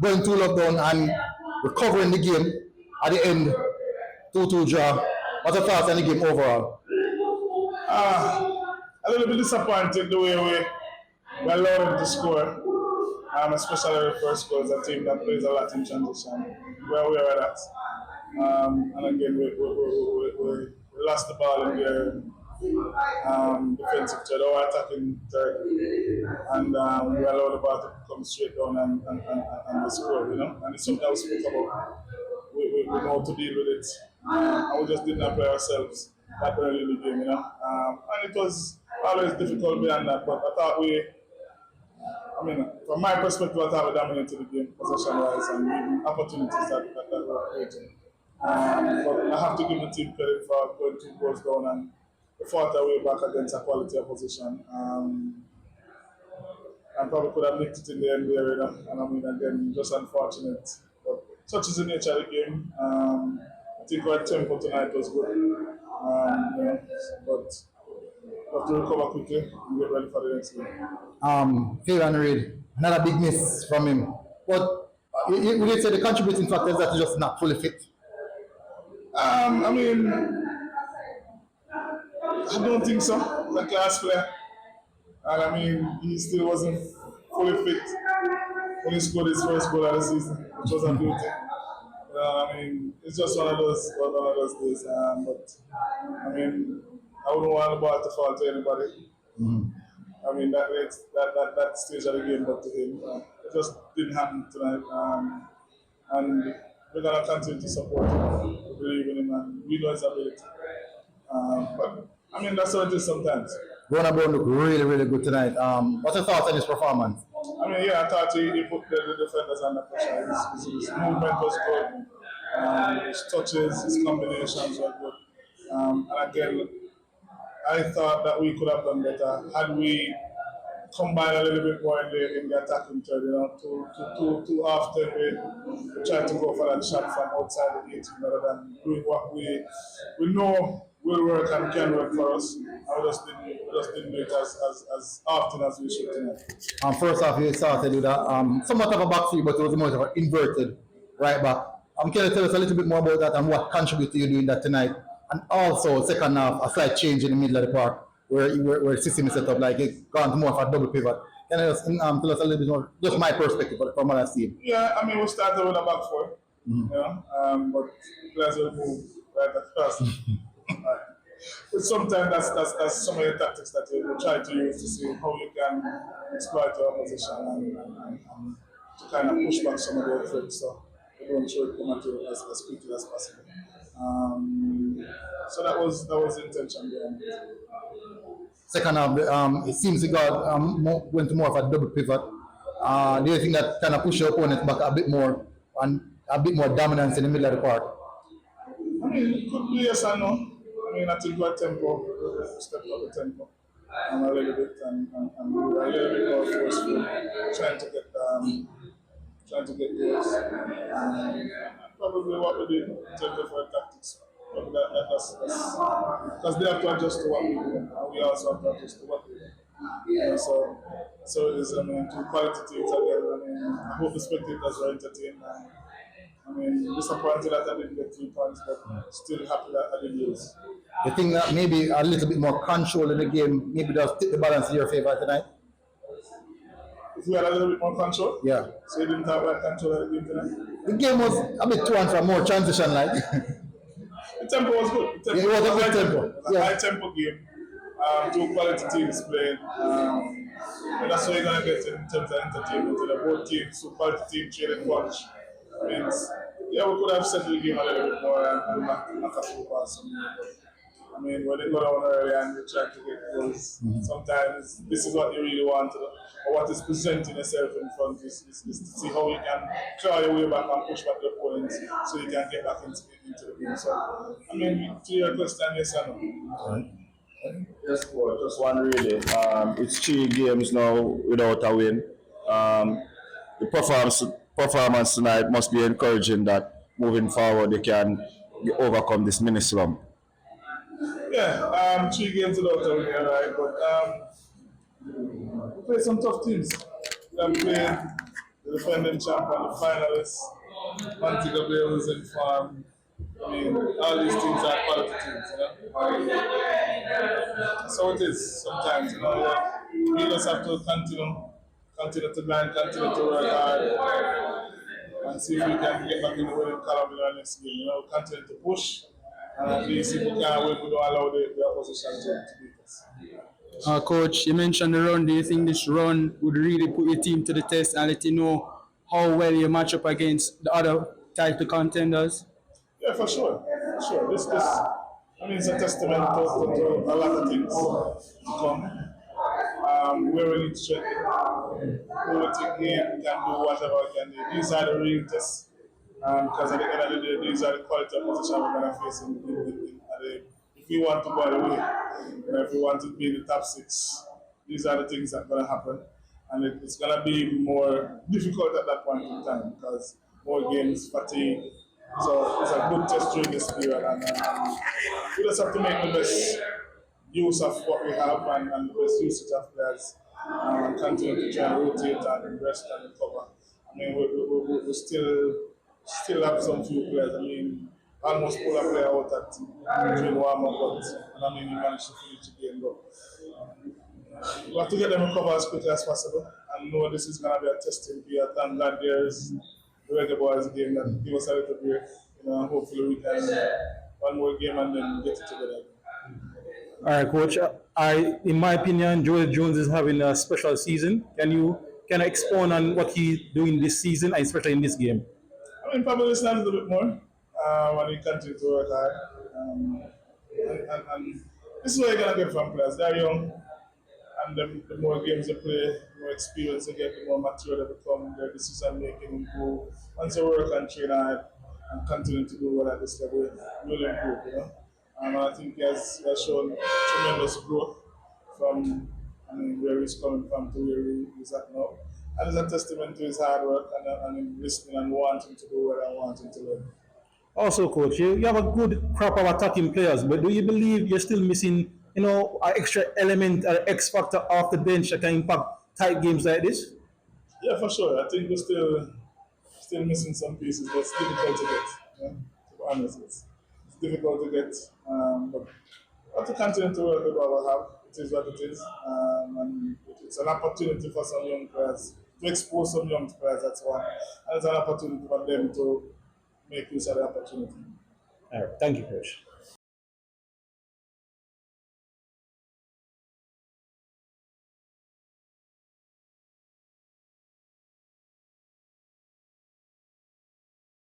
going 2 down and recovering the game at the end, 2-2 draw. What's your thoughts on the game overall? A little bit disappointed the way we allowed them to score. Especially the first goal as a team that plays a lot in transition. We're aware of that. And again, we lost the ball in the defensive third, or attacking third, and we allowed the ball to come straight down and the score, you know. And it's something that we spoke about. We know how to deal with it, and we just did not play ourselves that early in the game, you know. And it was always difficult beyond that, but I thought from my perspective, I thought we dominated the game possession-wise and even opportunities that were created. But I have to give the team credit for going 2 goals down and they fought their way back against a quality opposition. And probably could have nicked it in the end there, you know. And again, just unfortunate. But such is the nature of the game. I think our tempo tonight was good. But we have to recover quickly and get ready for the next game. Fabian Reid, another big miss from him. But you would say the contributing factor is that he's just not fully fit. I don't think so. He's a class player. And he still wasn't fully fit when he scored his first goal of the season, which was a beauty. It's just one of those days. But I wouldn't want the ball to fall to anybody. That stage of the game, but to him, it just didn't happen tonight. And we're gonna continue to support him, believe in him, and we know his ability. But that's how it is sometimes. Ronald Brown looked really, really good tonight. What's your thoughts on his performance? I thought he put the defenders under pressure. His movement was good. His touches, his combinations were good. And again, I thought that we could have done better had we combined a little bit more in the attacking third. You know, too often we try to go for that shot from outside the 18 rather than doing what we know will work and can work for us. And we just didn't do it as often as we should tonight. First off, you started with somewhat of a back three, but it was more of an inverted right back. Can you tell us a little bit more about that and what contributed to you doing that tonight? And also, second half, a slight change in the middle of the park where the system is set up, like it's gone to more of a double pivot. Can you just tell us a little bit more, just my perspective from what I see? Yeah, we started with a back four, but players will move right across. But sometimes that's some of the tactics that you try to use to see how you can exploit your opposition and to kind of push back some of their threats. So they don't show it come at you as quickly as possible. So that was the intention behind it. Second half, it seems you went to more of a double pivot. Do you think that kind of push your opponent back a bit more and a bit more dominance in the middle of the park? It could be yes and no. I think our tempo, we stepped up the tempo a little bit and we were a little bit more forceful, trying to get goals. Probably what we did in terms of our tactics. Probably that's because they have to adjust to what we do, and we also have to adjust to what we do. So it is. Two quality teams again. I hope the spectators were entertained. Disappointed that I didn't get 3 points, but still happy that I didn't lose. You think that maybe a little bit more control in the game maybe does tip the balance in your favor tonight? If we had a little bit more control? Yeah. So you didn't have that control of the game tonight? The game was a bit too and from more transition like. The tempo was good. It was a good tempo. It was a high tempo game. Two quality teams playing. And that's what you're going to get in terms of entertainment. Both teams, two quality teams trading punch. We could have settled the game a little bit more and knock a few passes. When they go down early and they try to get goals, sometimes this is what you really want, or what is presenting yourself in front is to see how you can claw your way back and push back the opponents so you can get back into the game. So, to your question, yes or no? Yes, coach. Just one really. It's 3 games now without a win. The performance tonight must be encouraging that moving forward they can overcome this mini slump. Yeah, 3 games without a win, right? But we play some tough teams. We have played the defending champion, the finalists, Montego Bay was in form. I mean, all these things are quality things, So it is sometimes, We just have to continue to grind, continue to work hard, and see if we can get back in the winning column in our next game. Continue to push, and at least if we can't win, we don't allow the opposition to beat us. Coach, you mentioned the run. Do you think this run would really put your team to the test and let you know how well you match up against the other title contenders? Yeah, for sure. For sure. This it's a testament to a lot of things to come. Where we need to check who we think can do whatever we can do. These are the real tests. Because at the end of the day, these are the quality of position we're going to face if we want to go all the way, if we want to be in the top 6, these are the things that are going to happen. And it's going to be more difficult at that point in time because more games, fatigue. So it's a good test during this period. And we just have to make the best use of what we have and the best usage of players and continue to try and rotate and rest and recover. We still have some few players. Almost pull a player out during warm-up, but he managed to finish the game. But we have to get them recovered as quickly as possible and know this is going to be a testing period. Thank God there's the Reggae Boys game that give us a little break. Hopefully we can one more game and then get it together. All right, Coach. In my opinion, Joel Jones is having a special season. Can you expound on what he's doing this season, especially in this game? Probably stand a little bit more when he continues to work hard. And this is what you're going to get from players. They're young, and the more games they play, the more experience they get, the more mature they become, their decision making improve. Once they work and train hard and continue to do well at this level, will improve, And I think he has shown tremendous growth from where he's coming from to where he is at now. And it's a testament to his hard work and listening and wanting to do what I want him to learn. Also, Coach, you have a good crop of attacking players, but do you believe you're still missing, an extra element, an X factor off the bench that can impact tight games like this? Yeah, for sure. I think we're still missing some pieces, but it's difficult to get. To be honest, it's difficult to get. But we have to continue to work with what we have. It is what it is. And it's an opportunity for some young players to expose some young players, that's one. And it's an opportunity for them to make use of the opportunity. All right. Thank you, Coach.